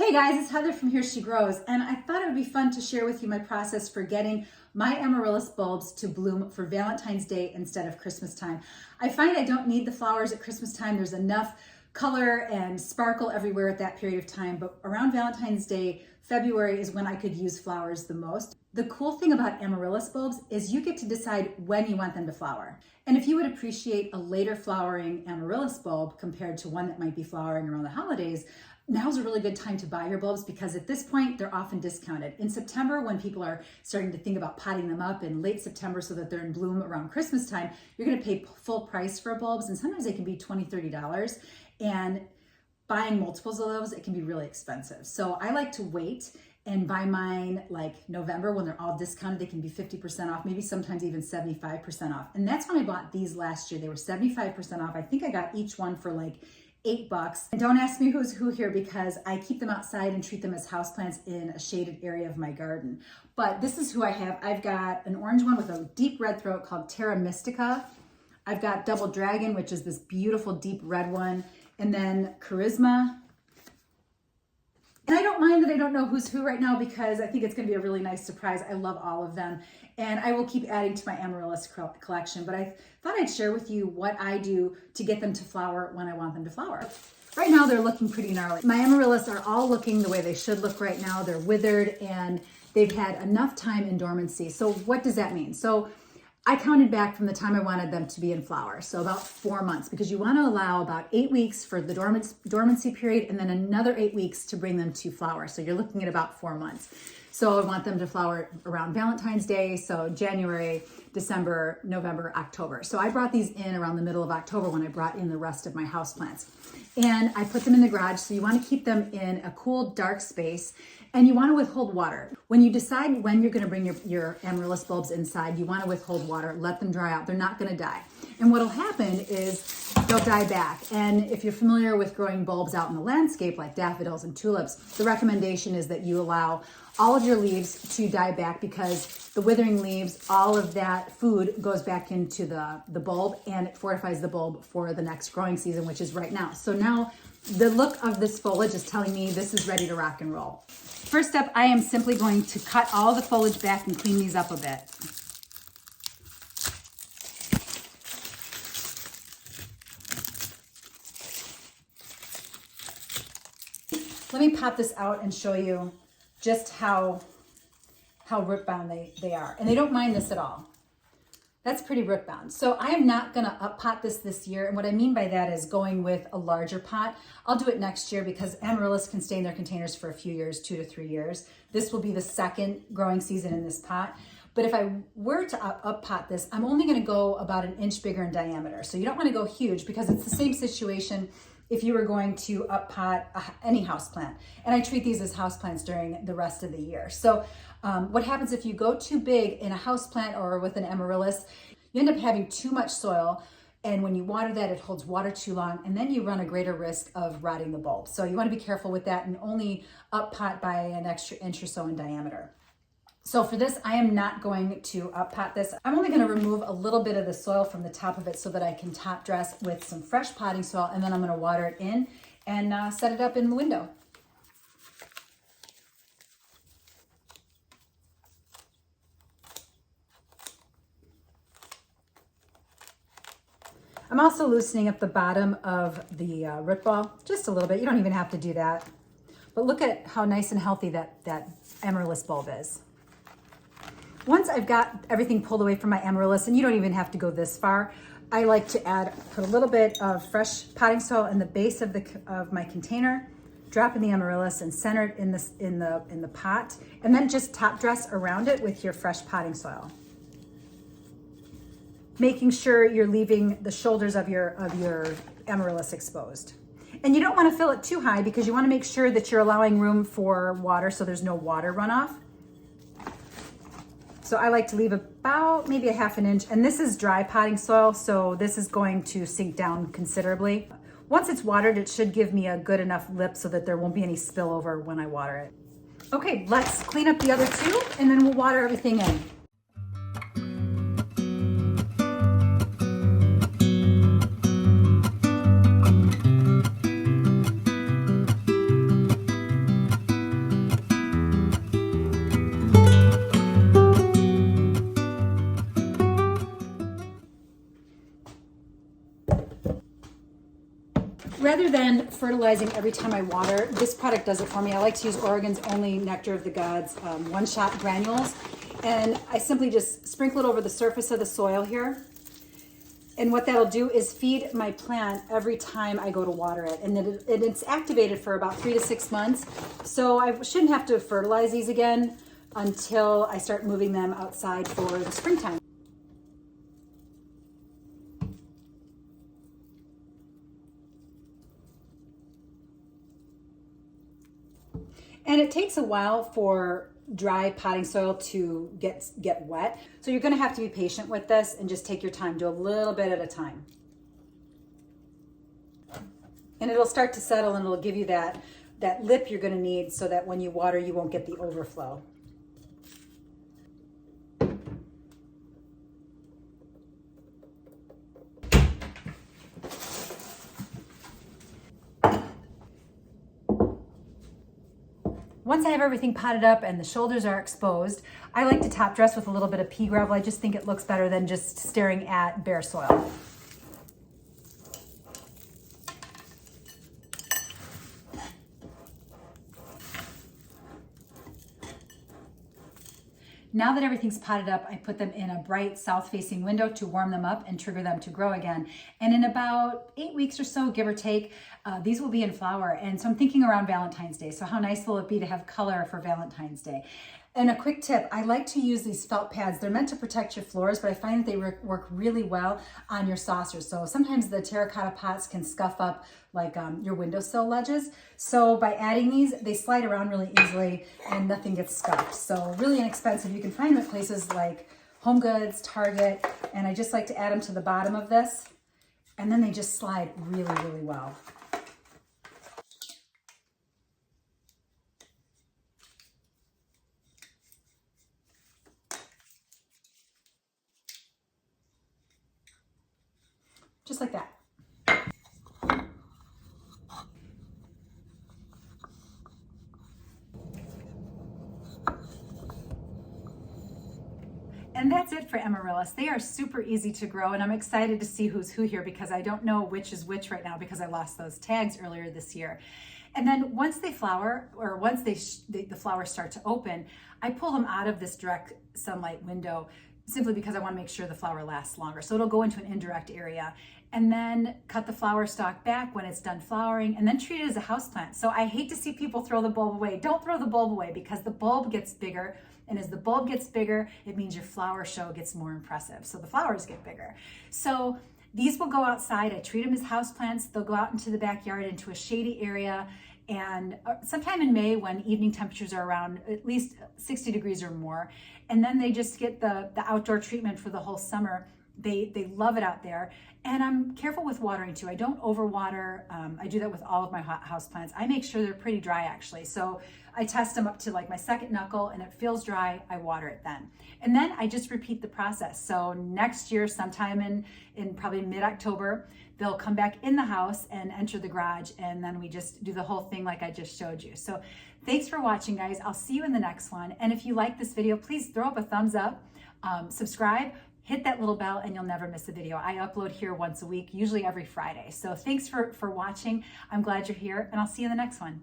Hey guys, it's Heather from Here She Grows, and I thought it would be fun to share with you my process for getting my amaryllis bulbs to bloom for Valentine's Day instead of Christmas time. I find I don't need the flowers at Christmas time. There's enough color and sparkle everywhere at that period of time, but around Valentine's Day, February is when I could use flowers the most. The cool thing about amaryllis bulbs is you get to decide when you want them to flower. And if you would appreciate a later flowering amaryllis bulb compared to one that might be flowering around the holidays, now's a really good time to buy your bulbs because at this point, they're often discounted. In September, when people are starting to think about potting them up in late September so that they're in bloom around Christmas time, you're gonna pay full price for bulbs, and sometimes they can be $20, $30. And buying multiples of those, it can be really expensive. So I like to wait and buy mine like November when they're all discounted. They can be 50% off, maybe sometimes even 75% off. And that's when I bought these last year. They were 75% off. I think I got each one for like $8. And don't ask me who's who here because I keep them outside and treat them as houseplants in a shaded area of my garden. But this is who I have. I've got an orange one with a deep red throat called Terra Mystica. I've got Double Dragon, which is this beautiful deep red one. And then Charisma. And I don't mind that I don't know who's who right now because I think it's going to be a really nice surprise. I love all of them. And I will keep adding to my amaryllis collection. But I thought I'd share with you what I do to get them to flower when I want them to flower. Right now, they're looking pretty gnarly. My amaryllis are all looking the way they should look right now. They're withered and they've had enough time in dormancy. So what does that mean? So I counted back from the time I wanted them to be in flower, so about 4 months, because you want to allow about 8 weeks for the dormancy period and then another 8 weeks to bring them to flower. So you're looking at about 4 months. So I want them to flower around Valentine's Day, so January, December, November, October. So I brought these in around the middle of October when I brought in the rest of my houseplants. And I put them in the garage, so you want to keep them in a cool, dark space. And you want to withhold water. When you decide when you're going to bring your amaryllis bulbs inside, you want to withhold water, let them dry out. They're not going to die. And what'll happen is they'll die back. And if you're familiar with growing bulbs out in the landscape like daffodils and tulips, the recommendation is that you allow all of your leaves to die back because the withering leaves, all of that food goes back into the bulb and it fortifies the bulb for the next growing season, which is right now. So now the look of this foliage is telling me this is ready to rock and roll. First up, I am simply going to cut all the foliage back and clean these up a bit. Let me pop this out and show you just how root bound they are. And they don't mind this at all. That's pretty root bound. So I am not gonna up pot this year. And what I mean by that is going with a larger pot. I'll do it next year because amaryllis can stay in their containers for a few years, 2 to 3 years. This will be the second growing season in this pot. But if I were to up pot this, I'm only gonna go about 1 inch bigger in diameter. So you don't wanna go huge because it's the same situation if you were going to up pot any houseplant. And I treat these as houseplants during the rest of the year. So what happens if you go too big in a houseplant or with an amaryllis, you end up having too much soil. And when you water that, it holds water too long. And then you run a greater risk of rotting the bulb. So you want to be careful with that and only up pot by an extra inch or so in diameter. So for this, I am not going to up pot this. I'm only going to remove a little bit of the soil from the top of it so that I can top dress with some fresh potting soil. And then I'm going to water it in and set it up in the window. I'm also loosening up the bottom of the root ball just a little bit. You don't even have to do that. But look at how nice and healthy that amaryllis bulb is. Once I've got everything pulled away from my amaryllis, and you don't even have to go this far, I like to put a little bit of fresh potting soil in the base of my container, drop in the amaryllis and center it in the pot, and then just top dress around it with your fresh potting soil. Making sure you're leaving the shoulders of your amaryllis exposed. And you don't want to fill it too high because you want to make sure that you're allowing room for water so there's no water runoff. So I like to leave about maybe a ½ inch, and this is dry potting soil, so this is going to sink down considerably. Once it's watered, it should give me a good enough lip so that there won't be any spillover when I water it. Okay, let's clean up the other two and then we'll water everything in. Rather than fertilizing every time I water, this product does it for me. I like to use Oregon's Only Nectar of the Gods one-shot granules. And I simply just sprinkle it over the surface of the soil here. And what that'll do is feed my plant every time I go to water it. And then it's activated for about 3 to 6 months. So I shouldn't have to fertilize these again until I start moving them outside for the springtime. And it takes a while for dry potting soil to get wet. So you're gonna have to be patient with this and just take your time, do a little bit at a time. And it'll start to settle and it'll give you that lip you're gonna need so that when you water, you won't get the overflow. Once I have everything potted up and the shoulders are exposed, I like to top dress with a little bit of pea gravel. I just think it looks better than just staring at bare soil. Now that everything's potted up, I put them in a bright south-facing window to warm them up and trigger them to grow again. And in about 8 weeks or so, give or take, these will be in flower. And so I'm thinking around Valentine's Day. So how nice will it be to have color for Valentine's Day? And a quick tip, I like to use these felt pads. They're meant to protect your floors, but I find that they work really well on your saucers. So sometimes the terracotta pots can scuff up like your windowsill ledges. So by adding these, they slide around really easily and nothing gets scuffed. So really inexpensive. You can find them at places like Home Goods, Target, and I just like to add them to the bottom of this. And then they just slide really, really well. Just like that. And that's it for Amaryllis. They are super easy to grow, and I'm excited to see who's who here because I don't know which is which right now because I lost those tags earlier this year. And then once they flower, or once the flowers start to open, I pull them out of this direct sunlight window simply because I want to make sure the flower lasts longer. So it'll go into an indirect area, and then cut the flower stalk back when it's done flowering, and then treat it as a houseplant. So I hate to see people throw the bulb away. Don't throw the bulb away because the bulb gets bigger, and as the bulb gets bigger, it means your flower show gets more impressive. So the flowers get bigger. So these will go outside. I treat them as houseplants. They'll go out into the backyard into a shady area. And sometime in May when evening temperatures are around at least 60 degrees or more, and then they just get the outdoor treatment for the whole summer. They love it out there. And I'm careful with watering too. I don't overwater. I do that with all of my house plants. I make sure they're pretty dry actually. So I test them up to like my second knuckle, and it feels dry, I water it then. And then I just repeat the process. So next year, sometime in probably mid-October, they'll come back in the house and enter the garage, and then we just do the whole thing like I just showed you. So thanks for watching, guys. I'll see you in the next one. And if you like this video, please throw up a thumbs up, subscribe, hit that little bell, and you'll never miss a video. I upload here once a week, usually every Friday. So thanks for watching. I'm glad you're here, and I'll see you in the next one.